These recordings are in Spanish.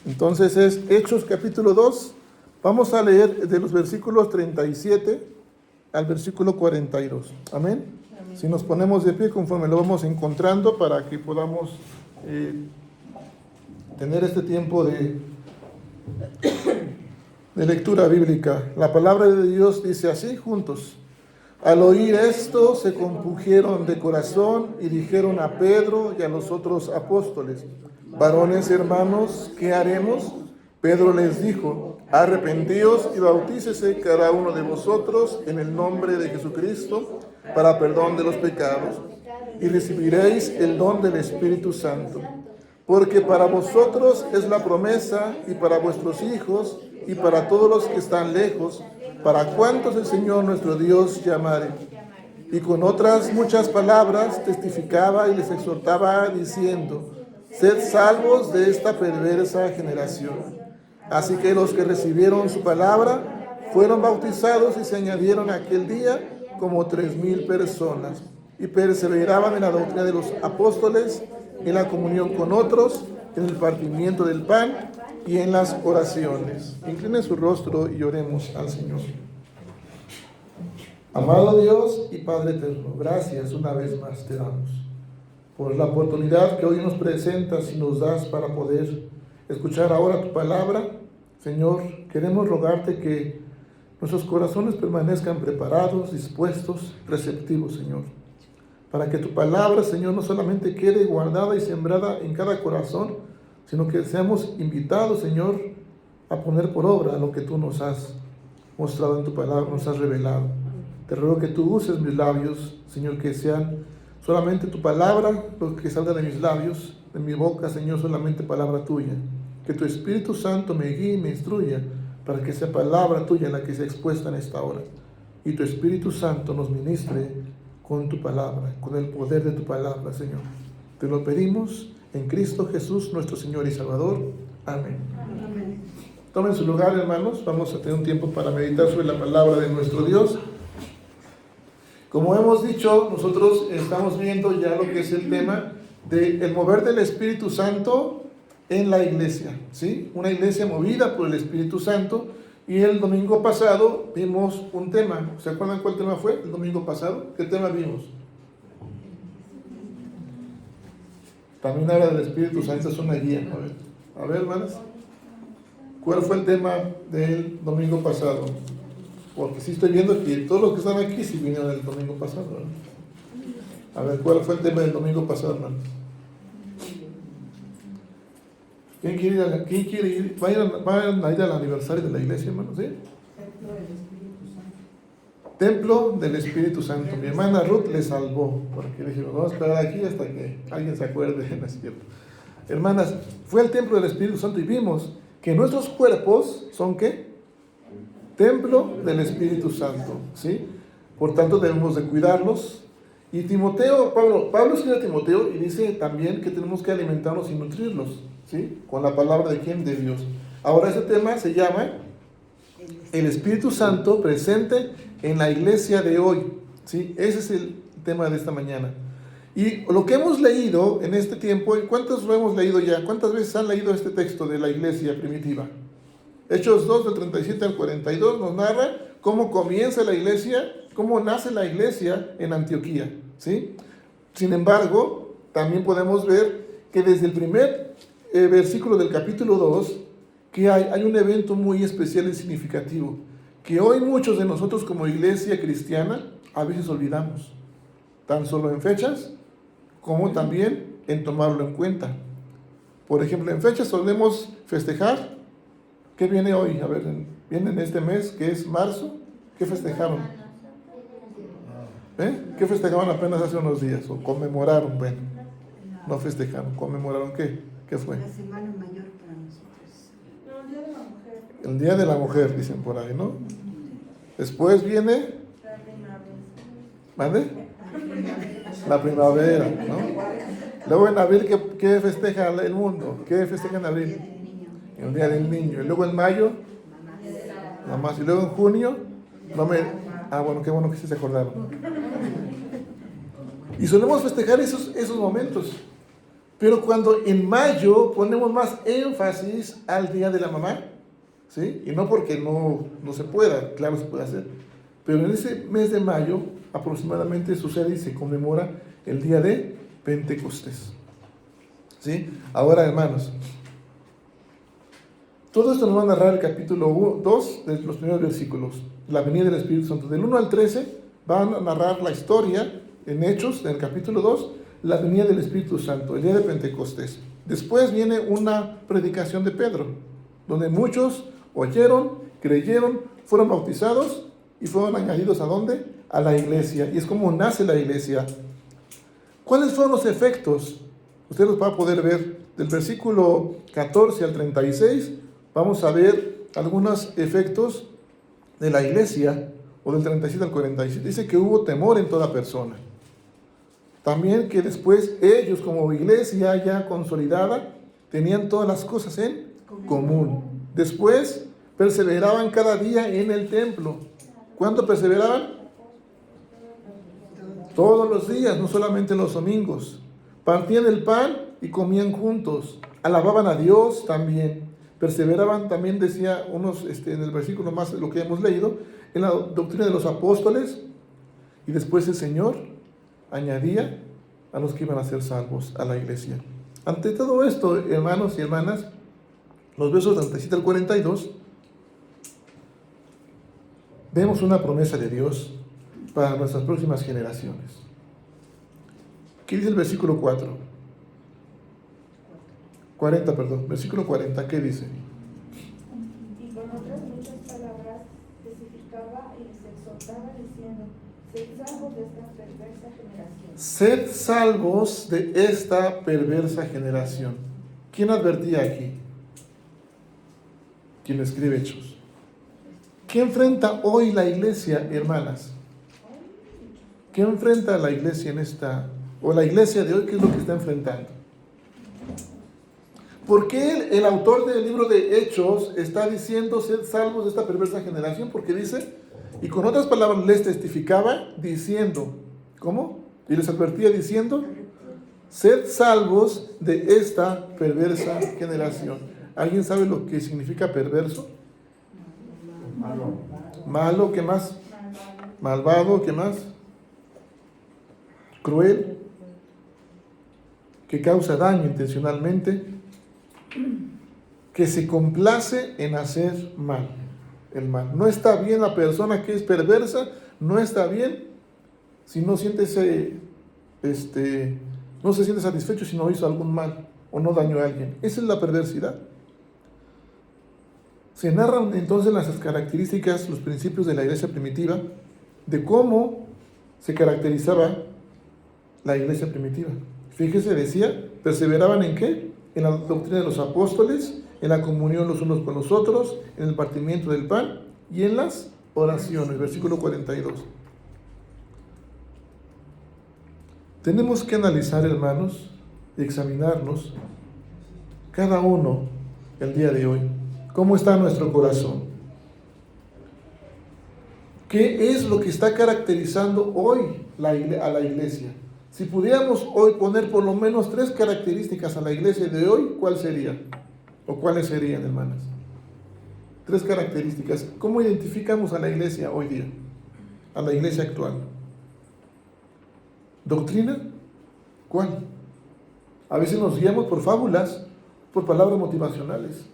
Entonces es Hechos capítulo 2. Vamos a leer de los versículos 37 al versículo 42. Amén. Si nos ponemos de pie conforme lo vamos encontrando para que podamos tener este tiempo de lectura bíblica. La palabra de Dios dice así, juntos. Al oír esto, se compungieron de corazón y dijeron a Pedro y a los otros apóstoles: varones hermanos, ¿qué haremos? Pedro les dijo: arrepentíos y bautícese cada uno de vosotros en el nombre de Jesucristo para perdón de los pecados, y recibiréis el don del Espíritu Santo. Porque para vosotros es la promesa, y para vuestros hijos, y para todos los que están lejos, para cuantos el Señor nuestro Dios llamare. Y con otras muchas palabras testificaba y les exhortaba diciendo: sed salvos de esta perversa generación. Así que los que recibieron su palabra fueron bautizados y se añadieron aquel día como 3,000 personas. Y perseveraban en la doctrina de los apóstoles, en la comunión con otros, en el partimiento del pan y en las oraciones. Incline su rostro y oremos al Señor. Amado Dios y Padre eterno, gracias una vez más te damos por la oportunidad que hoy nos presentas y nos das para poder escuchar ahora tu palabra. Señor, queremos rogarte que nuestros corazones permanezcan preparados, dispuestos, receptivos, Señor, para que tu palabra, Señor, no solamente quede guardada y sembrada en cada corazón, sino que seamos invitados, Señor, a poner por obra lo que tú nos has mostrado en tu palabra, nos has revelado. Te ruego que tú uses mis labios, Señor, que sean solamente tu palabra, lo que salga de mis labios, de mi boca, Señor, solamente palabra tuya. Que tu Espíritu Santo me guíe y me instruya para que sea palabra tuya la que sea expuesta en esta hora. Y tu Espíritu Santo nos ministre con tu palabra, con el poder de tu palabra, Señor. Te lo pedimos en Cristo Jesús, nuestro Señor y Salvador. Amén. Amén. Tomen su lugar, hermanos. Vamos a tener un tiempo para meditar sobre la palabra de nuestro Dios. Como hemos dicho, nosotros estamos viendo ya lo que es el tema del mover del Espíritu Santo en la iglesia, ¿sí? Una iglesia movida por el Espíritu Santo. Y el domingo pasado vimos un tema. ¿Se acuerdan cuál tema fue el domingo pasado? ¿Qué tema vimos? También habla del Espíritu Santo, es una guía. A ver, hermanas, ¿cuál fue el tema del domingo pasado? Porque sí estoy viendo que todos los que están aquí sí vinieron el domingo pasado, ¿no? A ver, ¿cuál fue el tema del domingo pasado, hermanos? ¿Quién quiere ir? ¿Van a ir al aniversario de la iglesia, hermanos? ¿Sí? Templo del Espíritu Santo. Mi hermana Ruth le salvó, porque le dijeron: vamos a esperar aquí hasta que alguien se acuerde, ¿no es cierto? Hermanas, fue el templo del Espíritu Santo y vimos que nuestros cuerpos son ¿qué? Templo del Espíritu Santo, ¿sí? Por tanto debemos de cuidarlos. Y Pablo escribe a Timoteo y dice también que tenemos que alimentarnos y nutrirlos, ¿sí? Con la palabra de ¿quién? De Dios. Ahora este tema se llama el Espíritu Santo presente en la iglesia de hoy, ¿sí? Ese es el tema de esta mañana. Y lo que hemos leído en este tiempo, ¿cuántos lo hemos leído ya? ¿Cuántas veces han leído este texto de la iglesia primitiva? Hechos 2, del 37 al 42, nos narra cómo comienza la iglesia, cómo nace la iglesia en Antioquía, ¿sí? Sin embargo, también podemos ver que desde el primer versículo del capítulo 2, que hay un evento muy especial y significativo, que hoy muchos de nosotros como iglesia cristiana a veces olvidamos, tan solo en fechas, como también en tomarlo en cuenta. Por ejemplo, en fechas solemos festejar. ¿Qué viene hoy? A ver, viene en este mes, que es marzo. ¿Qué festejaron? ¿Qué festejaban apenas hace unos días? ¿O conmemoraron? Bueno, no festejaron, ¿conmemoraron qué? ¿Qué fue? La Semana Mayor para nosotros. No, el Día de la Mujer. El Día de la Mujer, dicen por ahí, ¿no? Después viene... ¿Mande? La primavera, ¿no? Luego en abril, ¿qué festeja el mundo? ¿Qué festeja en abril? El Día del Niño. Y luego en mayo, mamás. Y luego en junio, bueno, qué bueno que sí se acordaron. Y solemos festejar esos momentos. Pero cuando en mayo ponemos más énfasis al Día de la Mamá, ¿sí? Y no porque no se pueda, claro se puede hacer, pero en ese mes de mayo aproximadamente sucede y se conmemora el día de Pentecostés, ¿sí? Ahora, hermanos, todo esto nos va a narrar el capítulo 2 de los primeros versículos, la venida del Espíritu Santo. Del 1 al 13 van a narrar la historia en Hechos, en el capítulo 2, la venida del Espíritu Santo, el día de Pentecostés. Después viene una predicación de Pedro, donde muchos oyeron, creyeron, fueron bautizados y fueron añadidos ¿a dónde? A la iglesia. Y es como nace la iglesia. ¿Cuáles fueron los efectos? Ustedes los van a poder ver del versículo 14 al 36. Vamos a ver algunos efectos de la iglesia, o del 37 al 47. Dice que hubo temor en toda persona. También que después ellos como iglesia ya consolidada tenían todas las cosas en común. Después perseveraban cada día en el templo. ¿Cuánto perseveraban? Todos los días, no solamente los domingos. Partían el pan y comían juntos. Alababan a Dios también. Perseveraban también, decía unos en el versículo más de lo que hemos leído, en la doctrina de los apóstoles. Y después el Señor añadía a los que iban a ser salvos a la iglesia. Ante todo esto, hermanos y hermanas, los versos 37 al 42, vemos una promesa de Dios para nuestras próximas generaciones. ¿Qué dice el versículo 40, versículo 40, ¿qué dice? Y con otras muchas palabras testificaba y les exhortaba diciendo: sed salvos de esta perversa generación. Sed salvos de esta perversa generación. ¿Quién advertía aquí? ¿Quién escribe Hechos? ¿Qué enfrenta hoy la iglesia, hermanas? ¿Qué enfrenta la iglesia en esta, o la iglesia de hoy, qué es lo que está enfrentando? ¿Por qué el autor del libro de Hechos está diciendo sed salvos de esta perversa generación? Porque dice, y con otras palabras les testificaba diciendo, ¿cómo? Y les advertía diciendo, sed salvos de esta perversa generación. ¿Alguien sabe lo que significa perverso? Malo, ¿qué más? Malvado, ¿qué más? Cruel, que causa daño intencionalmente, que se complace en hacer mal, el mal. No está bien la persona que es perversa, no está bien si no siente no se siente satisfecho si no hizo algún mal o no dañó a alguien. Esa es la perversidad. Se narran entonces las características, los principios de la iglesia primitiva, de cómo se caracterizaba la iglesia primitiva. Fíjese, decía, perseveraban ¿en qué? En la doctrina de los apóstoles, en la comunión los unos con los otros, en el partimiento del pan y en las oraciones. Versículo 42. Tenemos que analizar, hermanos, y examinarnos cada uno el día de hoy. ¿Cómo está nuestro corazón? ¿Qué es lo que está caracterizando hoy a la iglesia? Si pudiéramos hoy poner por lo menos 3 características a la iglesia de hoy, ¿cuál sería? ¿O cuáles serían, hermanas? 3 características. ¿Cómo identificamos a la iglesia hoy día? A la iglesia actual. ¿Doctrina? ¿Cuál? A veces nos guiamos por fábulas, por palabras motivacionales.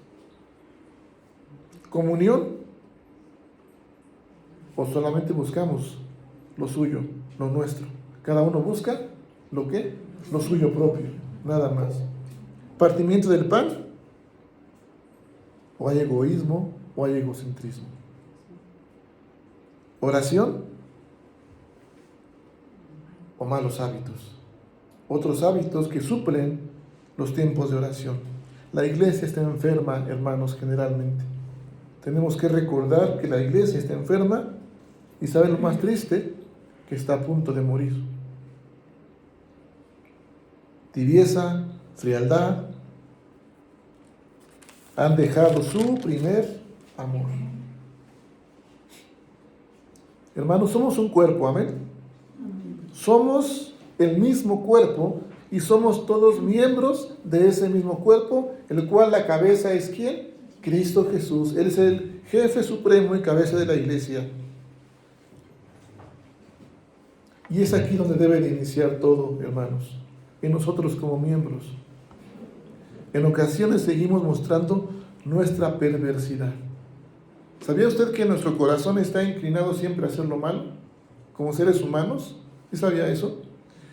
¿Comunión? ¿O solamente buscamos lo suyo, lo nuestro? Cada uno busca lo que, lo suyo propio, nada más. ¿Partimiento del pan? ¿O hay egoísmo o hay egocentrismo? ¿Oración? ¿O malos hábitos? Otros hábitos que suplen los tiempos de oración. La iglesia está enferma, hermanos, generalmente. Tenemos que recordar que la iglesia está enferma y ¿sabe lo más triste? Que está a punto de morir. Tibieza, frialdad, han dejado su primer amor. Hermanos, somos un cuerpo, amén. Somos el mismo cuerpo y somos todos miembros de ese mismo cuerpo, el cual la cabeza es ¿quién? Cristo Jesús. Él es el jefe supremo y cabeza de la iglesia. Y es aquí donde debe de iniciar todo, hermanos, en nosotros como miembros. En ocasiones seguimos mostrando nuestra perversidad. ¿Sabía usted que nuestro corazón está inclinado siempre a hacer lo malo, como seres humanos? ¿Sí sabía eso?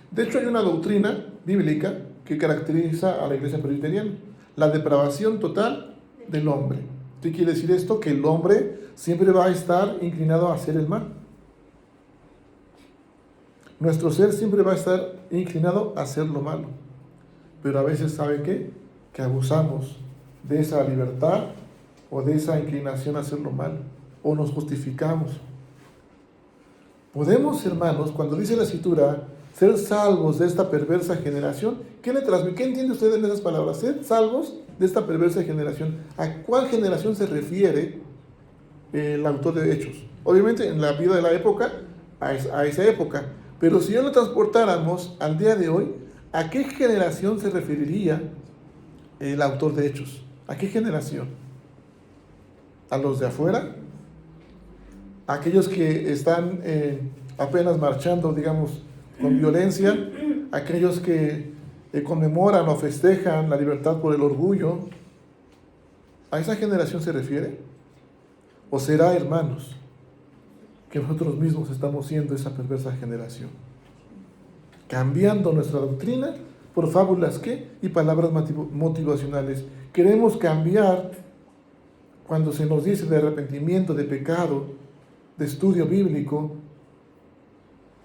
De hecho, hay una doctrina bíblica que caracteriza a la iglesia presbiteriana: la depravación total del hombre. ¿Qué quiere decir esto? Que el hombre siempre va a estar inclinado a hacer el mal. Nuestro ser siempre va a estar inclinado a hacer lo malo. Pero a veces, ¿sabe qué? Que abusamos de esa libertad o de esa inclinación a hacer lo malo, o nos justificamos. Podemos, hermanos, cuando dice la Escritura, ser salvos de esta perversa generación. ¿Qué le transmite? ¿Qué entiende usted en esas palabras? Ser salvos de esta perversa generación. ¿A cuál generación se refiere el autor de Hechos? Obviamente en la vida de la época, a esa época. Pero si ya lo transportáramos al día de hoy, ¿a qué generación se referiría el autor de Hechos? ¿A qué generación? ¿A los de afuera? ¿A aquellos que están apenas marchando, digamos, con violencia? ¿Aquellos que conmemoran o festejan la libertad por el orgullo? ¿A esa generación se refiere? ¿O será, hermanos, que nosotros mismos estamos siendo esa perversa generación, cambiando nuestra doctrina por fábulas y palabras motivacionales? Queremos cambiar cuando se nos dice de arrepentimiento, de pecado, de estudio bíblico,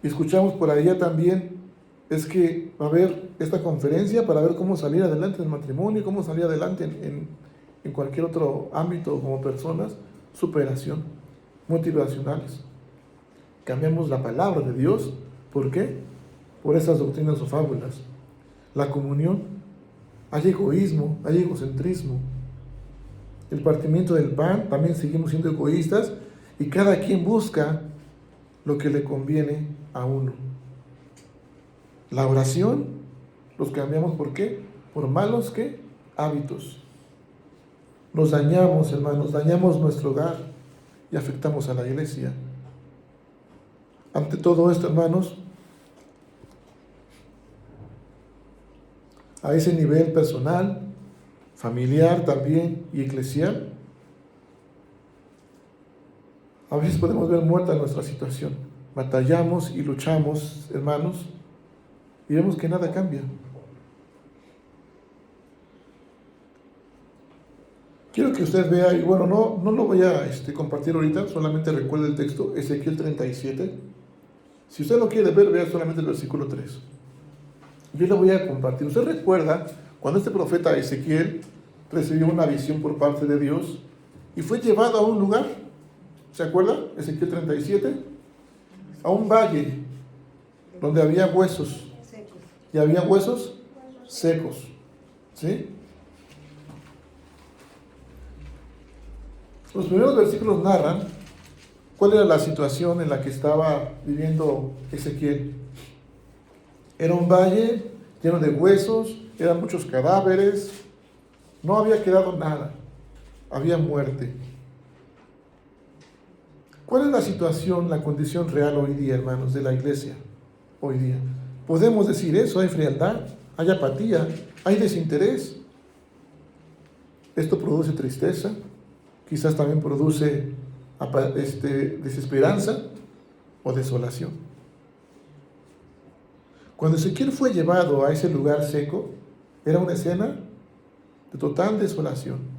y escuchamos por allá también, es que va a haber esta conferencia para ver cómo salir adelante en el matrimonio, cómo salir adelante en cualquier otro ámbito como personas, superación, motivacionales. Cambiamos la palabra de Dios. ¿Por qué? Por esas doctrinas o fábulas. La comunión, hay egoísmo, hay egocentrismo. El partimiento del pan, también seguimos siendo egoístas y cada quien busca lo que le conviene a uno. La oración, los cambiamos ¿por qué? Por malos ¿qué? Hábitos. Nos dañamos, hermanos, dañamos nuestro hogar y afectamos a la iglesia. Ante todo esto, hermanos, a ese nivel personal, familiar también y eclesial, a veces podemos ver muerta nuestra situación. Batallamos y luchamos, hermanos, y vemos que nada cambia. Quiero que usted vea, y bueno, no lo voy a compartir ahorita, solamente recuerde el texto, Ezequiel 37. Si usted lo quiere ver, vea solamente el versículo 3. Yo le voy a compartir. ¿Usted recuerda cuando este profeta Ezequiel recibió una visión por parte de Dios y fue llevado a un lugar? ¿Se acuerda? Ezequiel 37. A un valle donde había huesos. Y había huesos secos. ¿Sí? Los primeros versículos narran cuál era la situación en la que estaba viviendo Ezequiel. Era un valle lleno de huesos, eran muchos cadáveres, no había quedado nada, había muerte. ¿Cuál es la situación, la condición real hoy día, hermanos, de la iglesia? Hoy día. ¿Podemos decir eso? Hay frialdad, hay apatía, hay desinterés. Esto produce tristeza, quizás también produce desesperanza o desolación. Cuando Ezequiel fue llevado a ese lugar seco, era una escena de total desolación.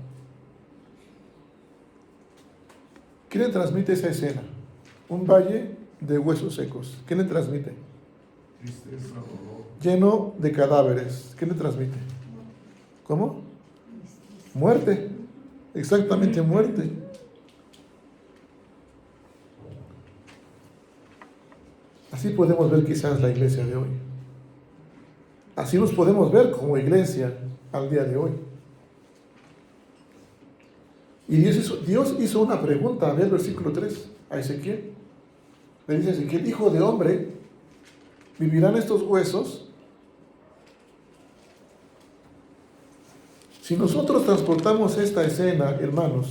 ¿Qué le transmite esa escena? Un valle de huesos secos. ¿Qué le transmite? Tristeza, dolor. Lleno de cadáveres. ¿Qué le transmite? ¿Cómo? Muerte. Exactamente, muerte. Así podemos ver quizás la iglesia de hoy. Así nos podemos ver como iglesia al día de hoy. Y Dios hizo una pregunta, ve el versículo 3, a Ezequiel. Le dice a Ezequiel: hijo de hombre, ¿vivirán estos huesos? Si nosotros transportamos esta escena, hermanos,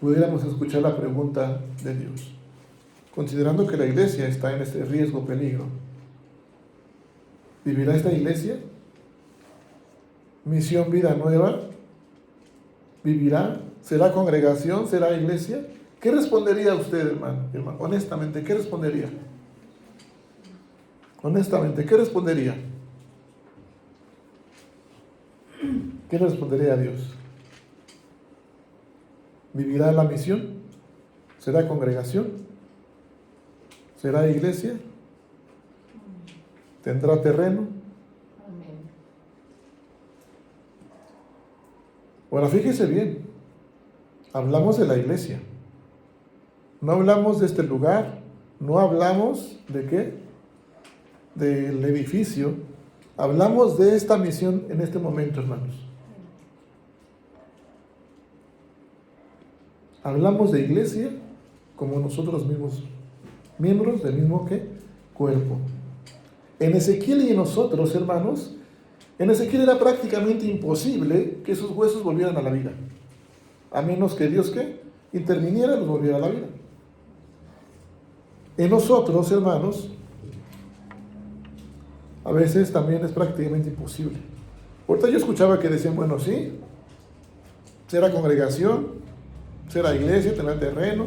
pudiéramos escuchar la pregunta de Dios, considerando que la iglesia está en este riesgo, peligro. ¿Vivirá esta iglesia? ¿Misión Vida Nueva? ¿Vivirá? ¿Será congregación? ¿Será iglesia? ¿Qué respondería usted, hermano? Honestamente, ¿qué respondería? Honestamente, ¿qué respondería? ¿Qué le respondería a Dios? ¿Vivirá la misión? ¿Será congregación? ¿Será iglesia? ¿Tendrá terreno? Amén. Ahora fíjese bien, hablamos de la iglesia, no hablamos de este lugar, no hablamos de qué, del edificio, hablamos de esta misión en este momento, hermanos. Hablamos de iglesia como nosotros mismos, miembros del mismo ¿qué? Cuerpo. En Ezequiel y en nosotros, hermanos, en Ezequiel era prácticamente imposible que esos huesos volvieran a la vida, a menos que Dios ¿qué? Interviniera y los volviera a la vida. En nosotros, hermanos, a veces también es prácticamente imposible. Ahorita yo escuchaba que decían, bueno, sí, será congregación, será iglesia, tendrá terreno.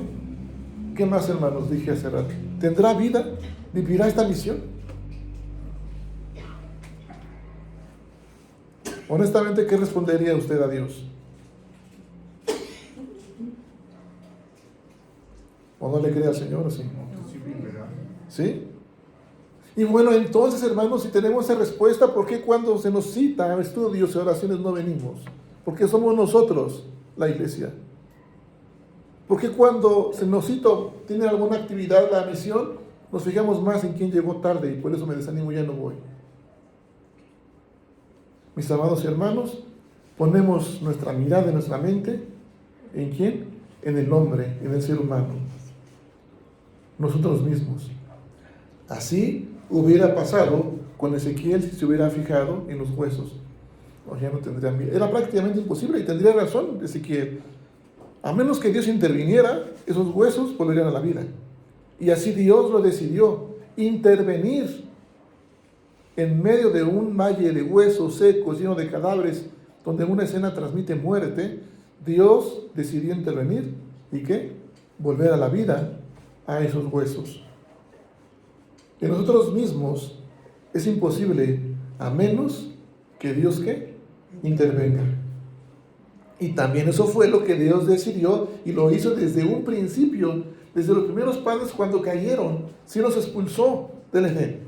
¿Qué más, hermanos? Dije hace rato. ¿Tendrá vida? ¿Vivirá esta misión? Honestamente, ¿qué respondería usted a Dios? ¿O no le cree al Señor o sí? Sí, vivirá. ¿Sí? Y bueno, entonces, hermanos, si tenemos esa respuesta, ¿por qué cuando se nos cita a estudios y oraciones no venimos? Porque somos nosotros la iglesia. ¿Por qué cuando se nos cita, tiene alguna actividad la misión, nos fijamos más en quién llegó tarde y por eso me desanimo y ya no voy? Mis amados hermanos, ponemos nuestra mirada, nuestra mente, ¿en quién? En el hombre, en el ser humano. Nosotros mismos. Así hubiera pasado con Ezequiel si se hubiera fijado en los huesos. No, ya no tendría miedo. Era prácticamente imposible y tendría razón Ezequiel. A menos que Dios interviniera, esos huesos volverían a la vida. Y así Dios lo decidió, intervenir en medio de un valle de huesos secos, lleno de cadáveres, donde una escena transmite muerte. Dios decidió intervenir y ¿qué? Volver a la vida a esos huesos. En nosotros mismos es imposible a menos que Dios ¿qué? Intervenga. Y también eso fue lo que Dios decidió y lo hizo desde un principio, desde los primeros padres cuando cayeron, sí los expulsó del Edén.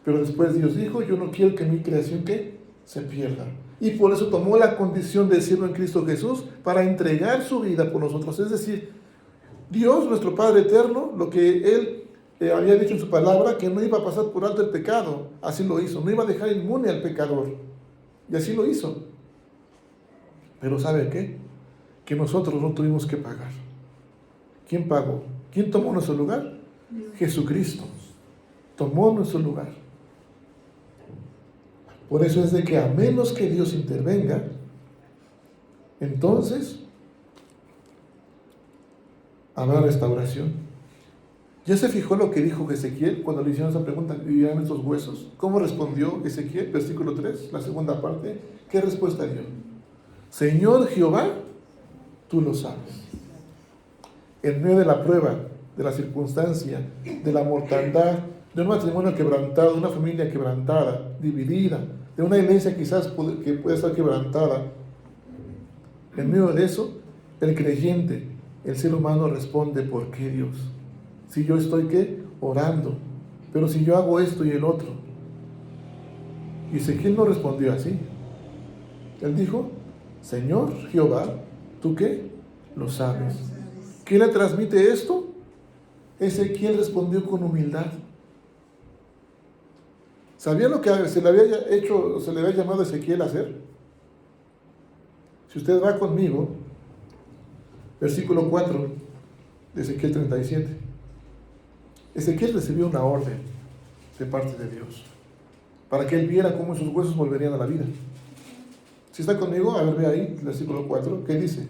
Pero después Dios dijo, yo no quiero que mi creación ¿qué? Se pierda. Y por eso tomó la condición de siervo en Cristo Jesús para entregar su vida por nosotros. Es decir, Dios, nuestro Padre eterno, lo que Él había dicho en su palabra, que no iba a pasar por alto el pecado, así lo hizo. No iba a dejar inmune al pecador. Y así lo hizo. Pero ¿sabe qué? Que nosotros no tuvimos que pagar. ¿Quién pagó? ¿Quién tomó nuestro lugar? Jesucristo. Tomó nuestro lugar. Por eso es de que a menos que Dios intervenga, entonces habrá restauración. ¿Ya se fijó lo que dijo Ezequiel cuando le hicieron esa pregunta? ¿Vivirán estos huesos? ¿Cómo respondió Ezequiel? Versículo 3, la segunda parte. ¿Qué respuesta dio? Señor Jehová, tú lo sabes. En medio de la prueba, de la circunstancia, de la mortandad, de un matrimonio quebrantado, de una familia quebrantada, dividida, de una iglesia quizás que puede estar quebrantada, en medio de eso, el creyente, el ser humano responde, ¿por qué Dios? Si yo estoy, ¿qué? Orando. Pero si yo hago esto y el otro. Y Ezequiel no respondió así. Él dijo, Señor Jehová, ¿tú qué? Lo sabes. ¿Quién le transmite esto? Ezequiel respondió con humildad. ¿Sabía lo que se le había hecho, se le había llamado a Ezequiel a hacer? Si usted va conmigo, versículo 4 de Ezequiel 37. Ezequiel recibió una orden de parte de Dios. para que él viera cómo sus huesos volverían a la vida. Si está conmigo, a ver, ve ahí, el versículo 4, ¿qué dice?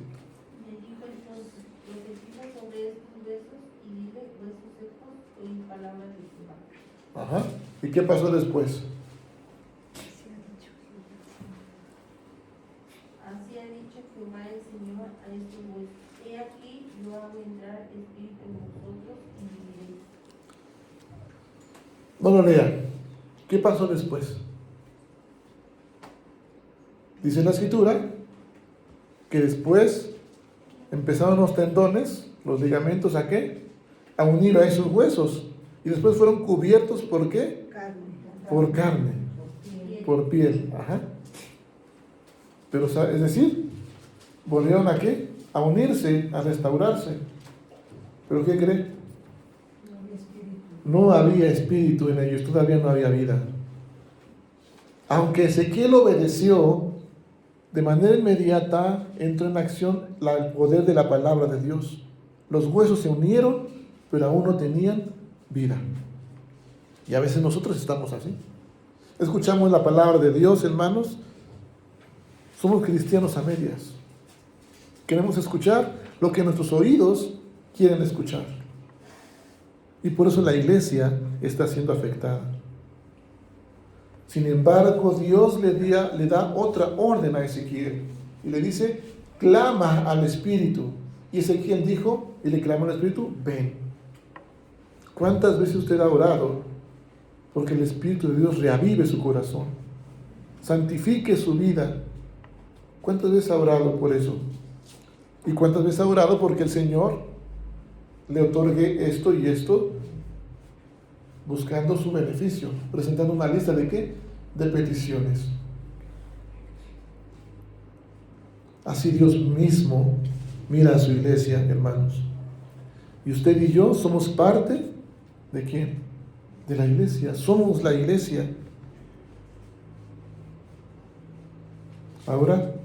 Me dijo entonces, profetiza sobre estos huesos y dile, huesos secos, oí palabra de Jehová. Ajá. ¿Y qué pasó después? Así ha dicho Jehová el Señor a estos huesos. He aquí, yo hago entrar espíritu en vosotros y viviréis. No lo lean. ¿Qué pasó después? Dice la escritura que después empezaron los tendones, los ligamentos, ¿a qué? A unir a esos huesos. Y después fueron cubiertos, ¿por qué? Carne. Por carne, por piel. Ajá. Pero, es decir, volvieron ¿a qué? A unirse, a restaurarse. ¿Pero qué cree? No había espíritu en ellos, todavía no había vida. Aunque Ezequiel obedeció, de manera inmediata entró en acción el poder de la palabra de Dios. Los huesos se unieron, pero aún no tenían vida. Y a veces nosotros estamos así. Escuchamos la palabra de Dios, hermanos. Somos cristianos a medias. Queremos escuchar lo que nuestros oídos quieren escuchar. Y por eso la iglesia está siendo afectada. Sin embargo, Dios le da otra orden a Ezequiel. Y le dice, clama al Espíritu. Y Ezequiel dijo, y le clamó al Espíritu, ven. ¿Cuántas veces usted ha orado porque el Espíritu de Dios reavive su corazón? Santifique su vida. ¿Cuántas veces ha orado por eso? ¿Y cuántas veces ha orado porque el Señor le otorgue esto y esto, buscando su beneficio, presentando una lista de qué? De peticiones. Así Dios mismo mira a su iglesia, hermanos. Y usted y yo somos parte ¿de quién? De la iglesia. Somos la iglesia. Ahora,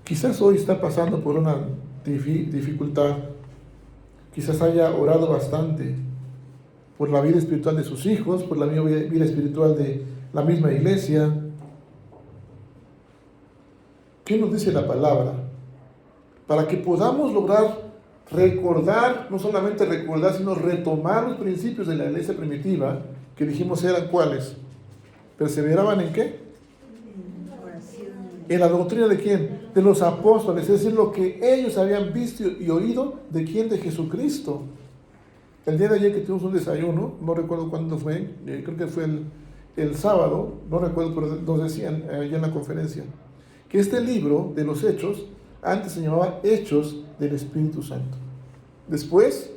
quizás hoy está pasando por una dificultad. Quizás haya orado bastante por la vida espiritual de sus hijos, por la vida espiritual de la misma iglesia. ¿Qué nos dice la palabra? Para que podamos lograr recordar, no solamente recordar, sino retomar los principios de la iglesia primitiva, que dijimos eran ¿cuáles? ¿Perseveraban en qué? En oración. ¿En la doctrina de quién? De los apóstoles, es decir, lo que ellos habían visto y oído, ¿de quién? De Jesucristo. El día de ayer que tuvimos un desayuno, no recuerdo cuándo fue, creo que fue el sábado, no recuerdo, pero nos decían allá en la conferencia, que este libro de los Hechos, antes se llamaba Hechos del Espíritu Santo. Después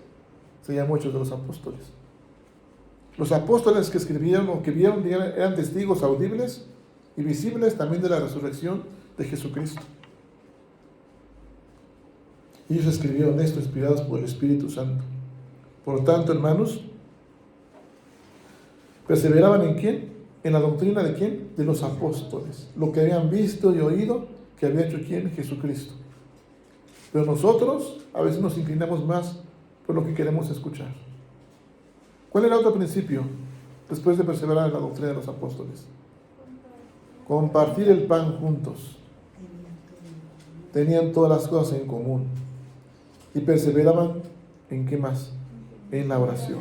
se llamó Hechos de los Apóstoles. Los apóstoles que escribieron o que vieron eran testigos audibles y visibles también de la resurrección de Jesucristo. Ellos escribieron esto inspirados por el Espíritu Santo. Por tanto, hermanos, perseveraban ¿en quién? En la doctrina de quién? De los apóstoles. Lo que habían visto y oído que había hecho quién? Jesucristo. Pero nosotros a veces nos inclinamos más por lo que queremos escuchar. ¿Cuál era otro principio después de perseverar en la doctrina de los apóstoles? Compartir el pan juntos. Tenían todas las cosas en común. Y perseveraban ¿en qué más? En la oración.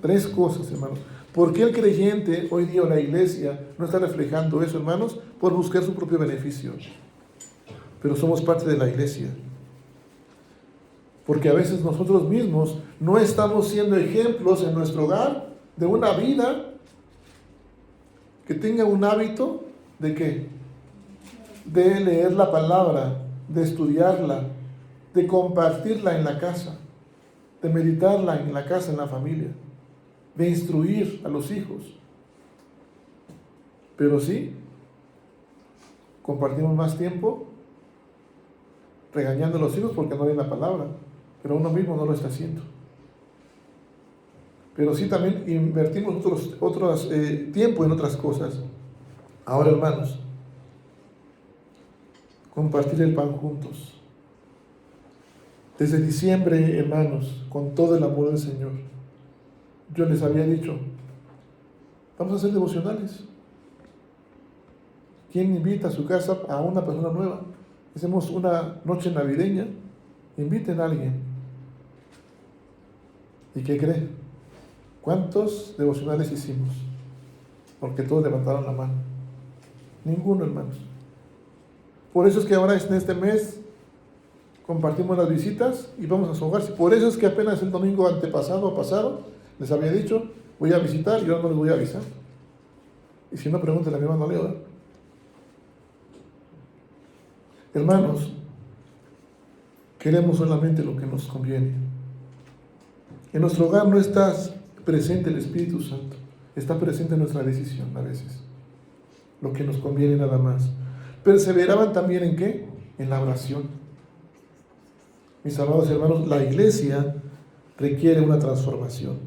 3 cosas, hermanos. ¿Por qué el creyente hoy día en la iglesia no está reflejando eso, hermanos? Por buscar su propio beneficio. Pero somos parte de la iglesia. Porque a veces nosotros mismos no estamos siendo ejemplos en nuestro hogar de una vida que tenga un hábito de ¿qué? De leer la palabra, de estudiarla, de compartirla en la casa, de meditarla en la casa, en la familia, de instruir a los hijos. Pero sí, compartimos más tiempo regañando a los hijos porque no leen la palabra, pero uno mismo no lo está haciendo. Pero sí también invertimos otros tiempo en otras cosas. Ahora, hermanos, compartir el pan juntos. Desde diciembre, hermanos, con todo el amor del Señor, yo les había dicho, Vamos a hacer devocionales. ¿Quién invita a su casa a una persona nueva? Hacemos una noche navideña. Inviten a alguien. ¿Y qué cree? ¿Cuántos devocionales hicimos? Porque todos levantaron la mano. Ninguno, hermanos. Por eso es que ahora en este mes compartimos las visitas y vamos a su hogar. Por eso es que apenas el domingo antepasado o pasado les había dicho, voy a visitar y yo no les voy a avisar. Y si no, pregúntenle a mi hermano Leo. Hermanos, queremos solamente lo que nos conviene. En nuestro hogar no está presente el Espíritu Santo, está presente nuestra decisión a veces, lo que nos conviene nada más. Perseveraban también ¿en qué? En la oración. Mis amados hermanos, la iglesia requiere una transformación.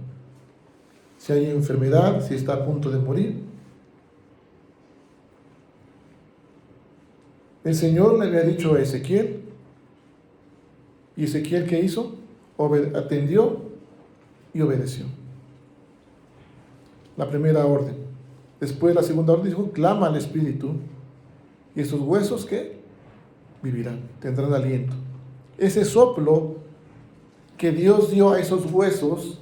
Si hay enfermedad, si está a punto de morir, el Señor le había dicho a Ezequiel, y Ezequiel ¿qué hizo? Atendió y obedeció. La primera orden. Después la segunda orden dijo, clama al Espíritu, y esos huesos ¿qué? Vivirán, tendrán aliento. Ese soplo que Dios dio a esos huesos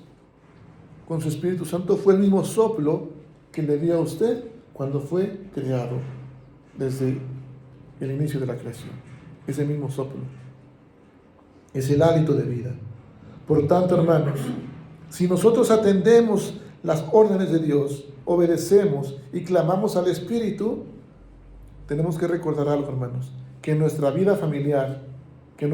con su Espíritu Santo fue el mismo soplo que le dio a usted cuando fue creado desde el inicio de la creación. Ese mismo soplo es el hálito de vida. Por tanto, hermanos, si nosotros atendemos las órdenes de Dios, obedecemos y clamamos al Espíritu, tenemos que recordar algo, hermanos, que en nuestra vida familiar, que en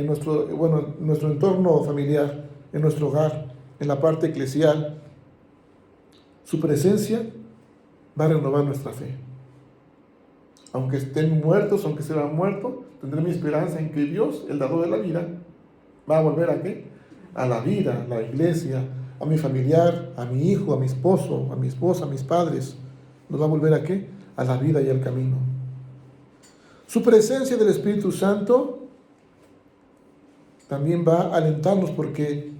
nuestro entorno familiar, en nuestro hogar, en la parte eclesial, su presencia va a renovar nuestra fe. Aunque estén muertos, aunque se hayan muerto, tendré mi esperanza en que Dios, el dador de la vida, va a volver ¿a qué? A la vida, a la iglesia, a mi familiar, a mi hijo, a mi esposo, a mi esposa, a mis padres. Nos va a volver ¿a qué? A la vida y al camino. Su presencia del Espíritu Santo también va a alentarnos porque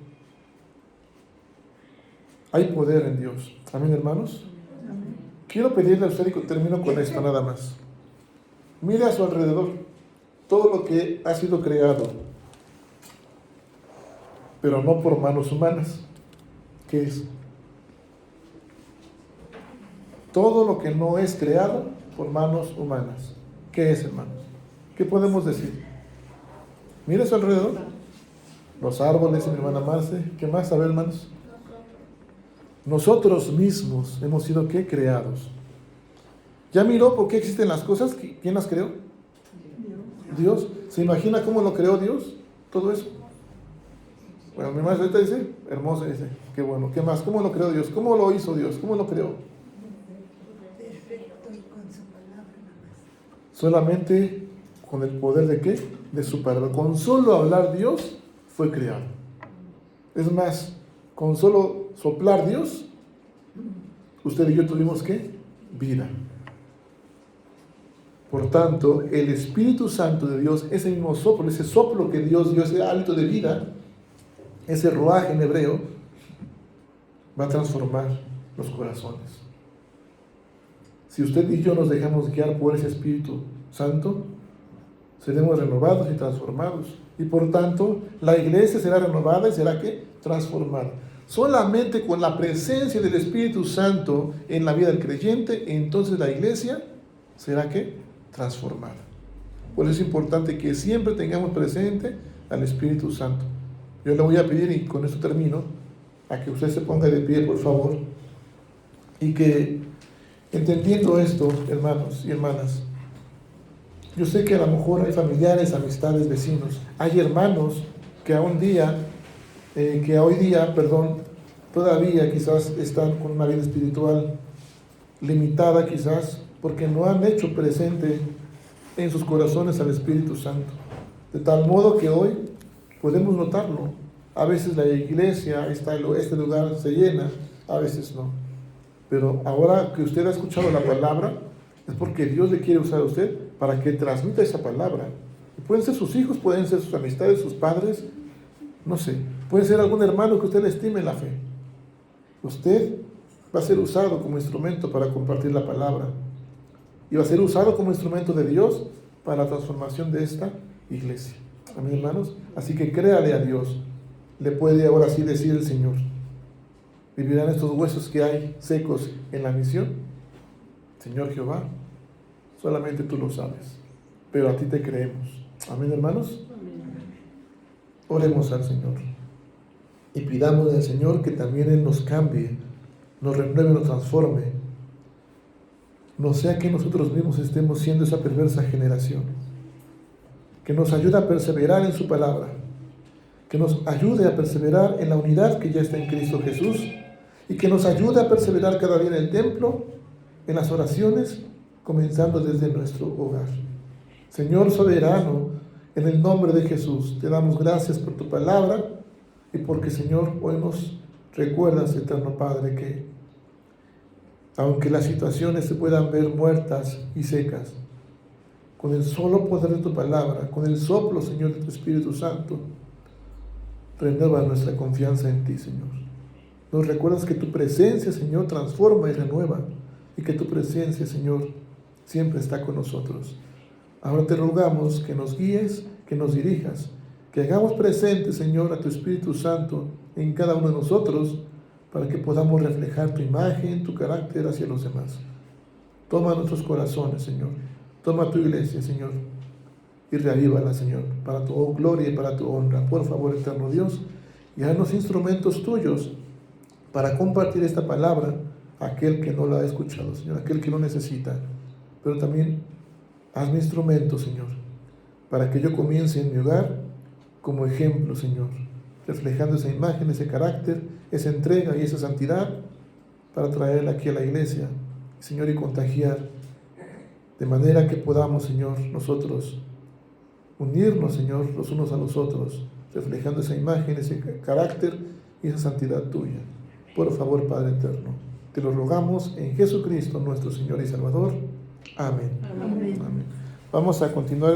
hay poder en Dios. Amén, hermanos. Quiero pedirle a usted y termino con esto nada más. Mire a su alrededor todo lo que ha sido creado, pero no por manos humanas. ¿Qué es? Todo lo que no es creado por manos humanas. ¿Qué es, hermanos? ¿Qué podemos decir? Mire a su alrededor. Los árboles, mi hermana Marce. ¿Qué más? A ver, hermanos. Nosotros mismos hemos sido ¿qué? Creados. ¿Ya miró por qué existen las cosas? ¿Quién las creó? Dios. ¿Se imagina cómo lo creó Dios? Todo eso. Bueno, mi hermana ahorita dice, hermoso, dice, qué bueno. ¿Qué más? ¿Cómo lo creó Dios? ¿Cómo lo hizo Dios? ¿Cómo lo creó? Perfecto y con su palabra nada más. Solamente con el poder ¿de qué? De su palabra. Con solo hablar Dios fue creado. Es más, con solo soplar Dios, usted y yo tuvimos ¿qué? Vida. Por tanto, el Espíritu Santo de Dios, ese mismo soplo, ese soplo que Dios dio, ese hálito de vida, ese ruaj en hebreo, va a transformar los corazones. Si usted y yo nos dejamos guiar por ese Espíritu Santo, seremos renovados y transformados. Y por tanto, la iglesia será renovada y será ¿qué? Transformada. Solamente con la presencia del Espíritu Santo en la vida del creyente, entonces la iglesia será ¿qué? Transformada. Por eso es importante que siempre tengamos presente al Espíritu Santo. Yo le voy a pedir, y con esto termino, a que usted se ponga de pie, por favor, y que, entendiendo esto, hermanos y hermanas, yo sé que a lo mejor hay familiares, amistades, vecinos, hay hermanos que hoy día, todavía quizás están con una vida espiritual limitada quizás, porque no han hecho presente en sus corazones al Espíritu Santo. De tal modo que hoy podemos notarlo. A veces la iglesia, este lugar se llena, a veces no. Pero ahora que usted ha escuchado la palabra, es porque Dios le quiere usar a usted para que transmita esa palabra. Y pueden ser sus hijos, pueden ser sus amistades, sus padres, no sé. Puede ser algún hermano que usted le estime en la fe. Usted va a ser usado como instrumento para compartir la palabra. Y va a ser usado como instrumento de Dios para la transformación de esta iglesia. Amén, hermanos. Así que créale a Dios. Le puede ahora sí decir el Señor: ¿vivirán estos huesos que hay secos en la misión? Señor Jehová, solamente tú lo sabes, pero a ti te creemos. Amén, hermanos. Oremos al Señor y pidamos al Señor que también Él nos cambie, nos renueve, nos transforme. No sea que nosotros mismos estemos siendo esa perversa generación. Que nos ayude a perseverar en su palabra, que nos ayude a perseverar en la unidad que ya está en Cristo Jesús, y que nos ayude a perseverar cada día en el templo, en las oraciones, comenzando desde nuestro hogar. Señor soberano, en el nombre de Jesús, te damos gracias por tu palabra y porque, Señor, hoy nos recuerdas, eterno Padre, que aunque las situaciones se puedan ver muertas y secas, con el solo poder de tu palabra, con el soplo, Señor, de tu Espíritu Santo, renueva nuestra confianza en ti, Señor. Nos recuerdas que tu presencia, Señor, transforma y renueva, y que tu presencia, Señor, siempre está con nosotros. Ahora te rogamos que nos guíes, que nos dirijas, que hagamos presente, Señor, a tu Espíritu Santo en cada uno de nosotros, para que podamos reflejar tu imagen, tu carácter hacia los demás. Toma nuestros corazones, Señor. Toma tu iglesia, Señor, y reavívala, Señor, para tu gloria y para tu honra. Por favor, eterno Dios, y haznos instrumentos tuyos para compartir esta palabra a aquel que no la ha escuchado, Señor, aquel que no necesita. Pero también hazme instrumento, Señor, para que yo comience en mi hogar como ejemplo, Señor, reflejando esa imagen, ese carácter, esa entrega y esa santidad, para traerla aquí a la iglesia, Señor, y contagiar, de manera que podamos, Señor, nosotros unirnos, Señor, los unos a los otros, reflejando esa imagen, ese carácter y esa santidad tuya. Por favor, Padre eterno, te lo rogamos en Jesucristo, nuestro Señor y Salvador. Amén. Amén. Amén. Vamos a continuar.